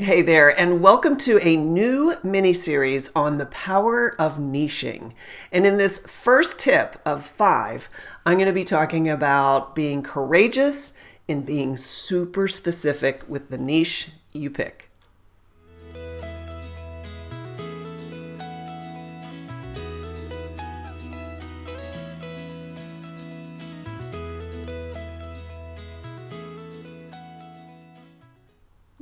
Hey there, and welcome to a new mini-series on the power of niching. And in this first tip of 5, I'm going to be talking about being courageous and being super specific with the niche you pick.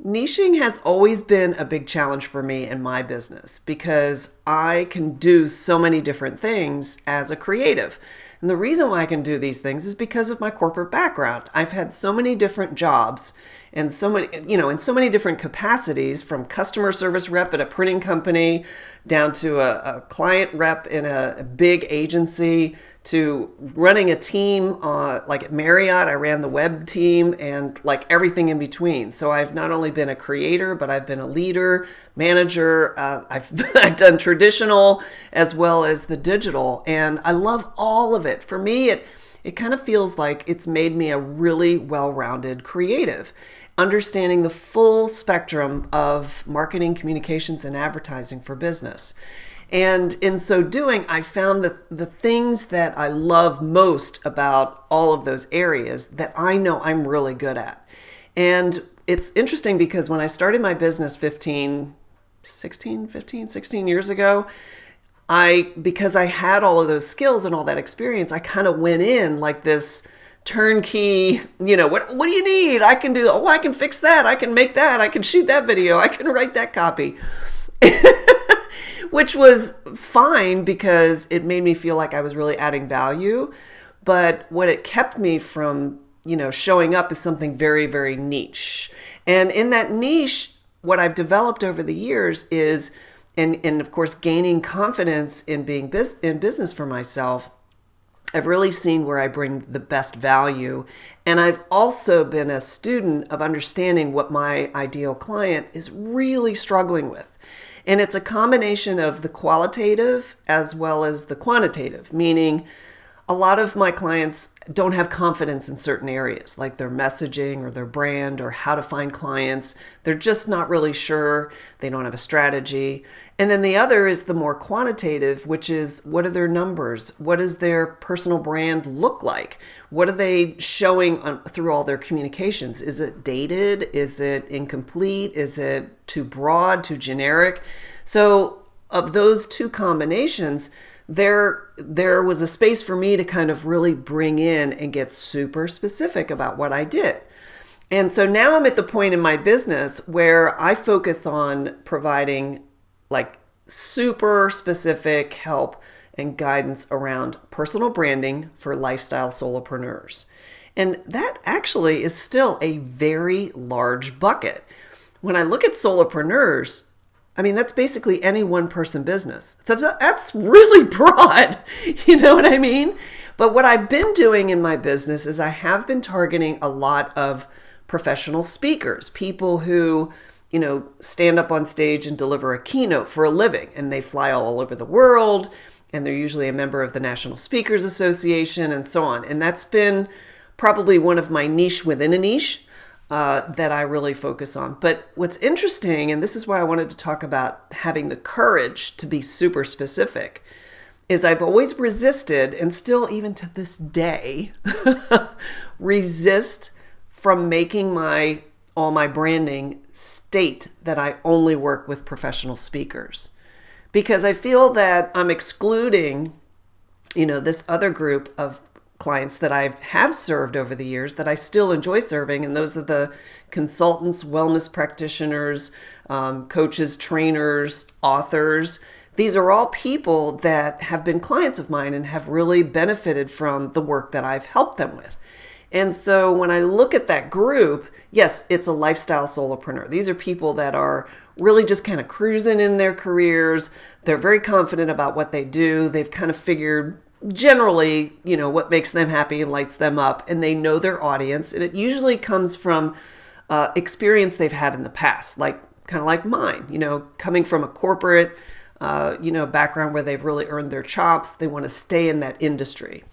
Niching has always been a big challenge for me in my business because I can do so many different things as a creative. And the reason why I can do these things is because of my corporate background. I've had so many different jobs and in so many different capacities, from customer service rep at a printing company down to a client rep in a big agency to running a team like at Marriott. I ran the web team and like everything in between. So I've not only been a creator, but I've been a leader, manager. I've done traditional as well as the digital, and I love all of it. For me, it kind of feels like it's made me a really well-rounded creative, understanding the full spectrum of marketing, communications, and advertising for business. And in so doing, I found that the things that I love most about all of those areas that I know I'm really good at. And it's interesting because when I started my business 16 years ago, because I had all of those skills and all that experience, I kind of went in like this turnkey, what do you need? I can do, I can fix that. I can make that. I can shoot that video. I can write that copy. Which was fine because it made me feel like I was really adding value. But what it kept me from, showing up is something very, very niche. And in that niche, what I've developed over the years is, and of course, gaining confidence in being in business for myself, I've really seen where I bring the best value. And I've also been a student of understanding what my ideal client is really struggling with. And it's a combination of the qualitative as well as the quantitative, meaning a lot of my clients don't have confidence in certain areas, like their messaging or their brand or how to find clients. They're just not really sure. They don't have a strategy. And then the other is the more quantitative, which is what are their numbers? What does their personal brand look like? What are they showing through all their communications? Is it dated? Is it incomplete? Is it too broad, too generic? So of those two combinations, there was a space for me to kind of really bring in and get super specific about what I did. And so now I'm at the point in my business where I focus on providing like super specific help and guidance around personal branding for lifestyle solopreneurs. And that actually is still a very large bucket. When I look at solopreneurs, that's basically any one-person business. So that's really broad, you know what I mean? But what I've been doing in my business is I have been targeting a lot of professional speakers, people who, stand up on stage and deliver a keynote for a living, and they fly all over the world, and they're usually a member of the National Speakers Association and so on. And that's been probably one of my niche within a niche that I really focus on. But what's interesting, and this is why I wanted to talk about having the courage to be super specific, is I've always resisted, and still even to this day, resist from making all my branding state that I only work with professional speakers. Because I feel that I'm excluding, this other group of clients that I have served over the years that I still enjoy serving. And those are the consultants, wellness practitioners, coaches, trainers, authors. These are all people that have been clients of mine and have really benefited from the work that I've helped them with. And so when I look at that group, yes, it's a lifestyle solopreneur. These are people that are really just kind of cruising in their careers. They're very confident about what they do. They've kind of figured generally, what makes them happy and lights them up, and they know their audience. And it usually comes from experience they've had in the past, kind of like mine, coming from a corporate, background where they've really earned their chops. They want to stay in that industry.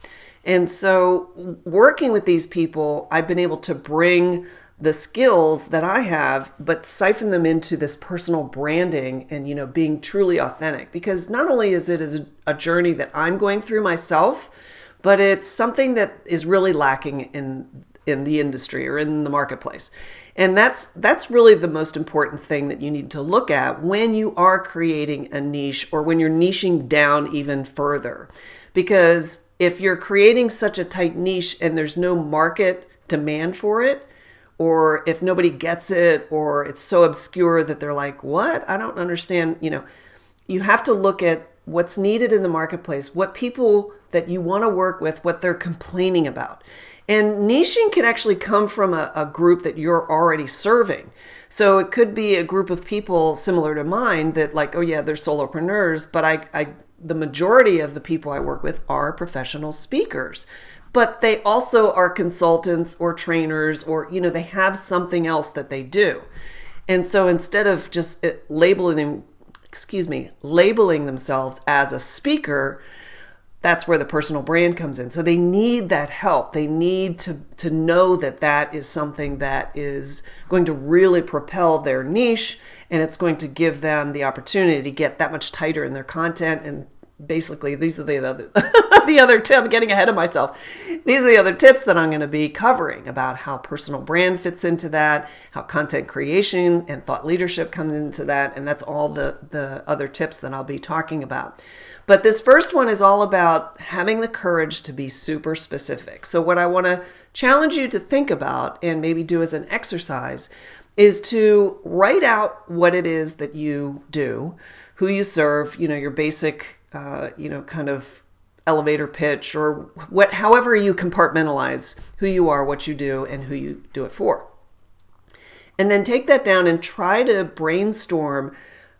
And so working with these people, I've been able to bring the skills that I have, but siphon them into this personal branding and, being truly authentic. Because not only is it a journey that I'm going through myself, but it's something that is really lacking in the industry or in the marketplace. And that's really the most important thing that you need to look at when you are creating a niche or when you're niching down even further. Because if you're creating such a tight niche and there's no market demand for it, or if nobody gets it, or it's so obscure that they're like, what? I don't understand. You have to look at what's needed in the marketplace, what people that you want to work with, what they're complaining about. And niching can actually come from a group that you're already serving. So it could be a group of people similar to mine that like, oh yeah, they're solopreneurs, but the majority of the people I work with are professional speakers. But they also are consultants or trainers or, they have something else that they do. And so instead of just labeling themselves as a speaker, that's where the personal brand comes in. So they need that help. They need to know that is something that is going to really propel their niche, and it's going to give them the opportunity to get that much tighter in their content. And basically, these are the other tip. I'm getting ahead of myself. These are the other tips that I'm going to be covering about how personal brand fits into that, how content creation and thought leadership comes into that, and that's all the other tips that I'll be talking about. But this first one is all about having the courage to be super specific. So what I want to challenge you to think about and maybe do as an exercise is to write out what it is that you do, who you serve, your basic, kind of elevator pitch or however you compartmentalize who you are, what you do, and who you do it for. And then take that down and try to brainstorm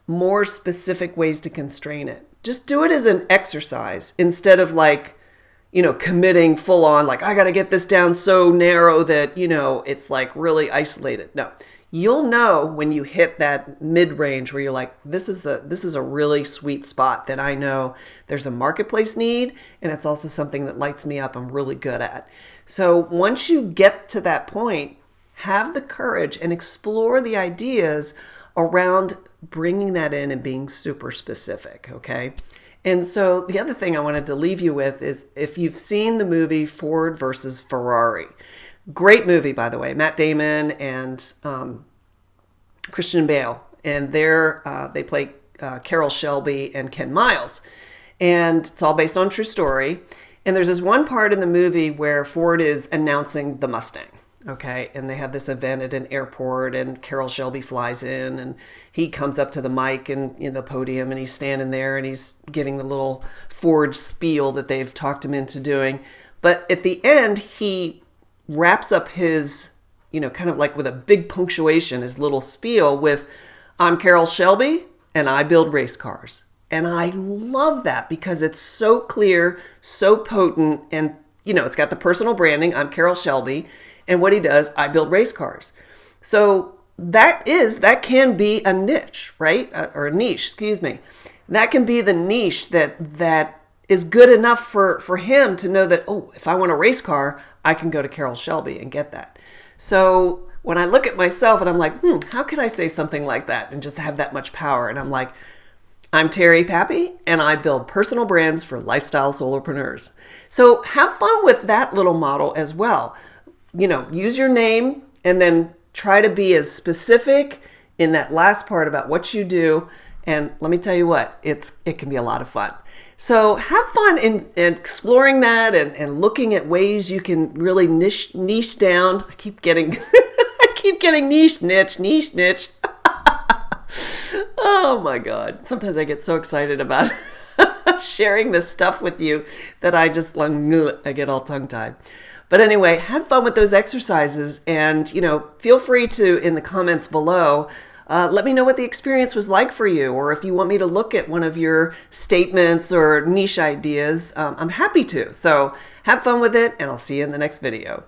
more specific ways to constrain it. Just do it as an exercise instead of committing full on, like, I got to get this down so narrow that, it's like really isolated. No, you'll know when you hit that mid-range where you're like, this is a really sweet spot that I know there's a marketplace need, and it's also something that lights me up, I'm really good at. So once you get to that point, have the courage and explore the ideas around bringing that in and being super specific, okay? And so the other thing I wanted to leave you with is if you've seen the movie Ford versus Ferrari, great movie, by the way, Matt Damon and Christian Bale, and they play Carroll Shelby and Ken Miles, and it's all based on true story. And there's this one part in the movie where Ford is announcing the Mustang. Okay, and they have this event at an airport, and Carroll Shelby flies in, and he comes up to the mic and the podium, and he's standing there, and he's giving the little Ford spiel that they've talked him into doing. But at the end, he wraps up his, kind of like with a big punctuation, his little spiel with, "I'm Carroll Shelby, and I build race cars." And I love that because it's so clear, so potent, and it's got the personal branding. I'm Carroll Shelby. And what he does, I build race cars. So that can be a niche, right? Or a niche, excuse me. That can be the niche that is good enough for him to know that, oh, if I want a race car, I can go to Carroll Shelby and get that. So when I look at myself and I'm like, how can I say something like that and just have that much power? And I'm like, I'm Terry Pappy, and I build personal brands for lifestyle solopreneurs. So have fun with that little model as well. Use your name and then try to be as specific in that last part about what you do. And let me tell you what, it can be a lot of fun. So have fun in exploring that and looking at ways you can really niche down. I keep getting niche. Oh my God. Sometimes I get so excited about sharing this stuff with you that I get all tongue-tied. But anyway, have fun with those exercises, and feel free to, in the comments below, let me know what the experience was like for you, or if you want me to look at one of your statements or niche ideas, I'm happy to. So have fun with it, and I'll see you in the next video.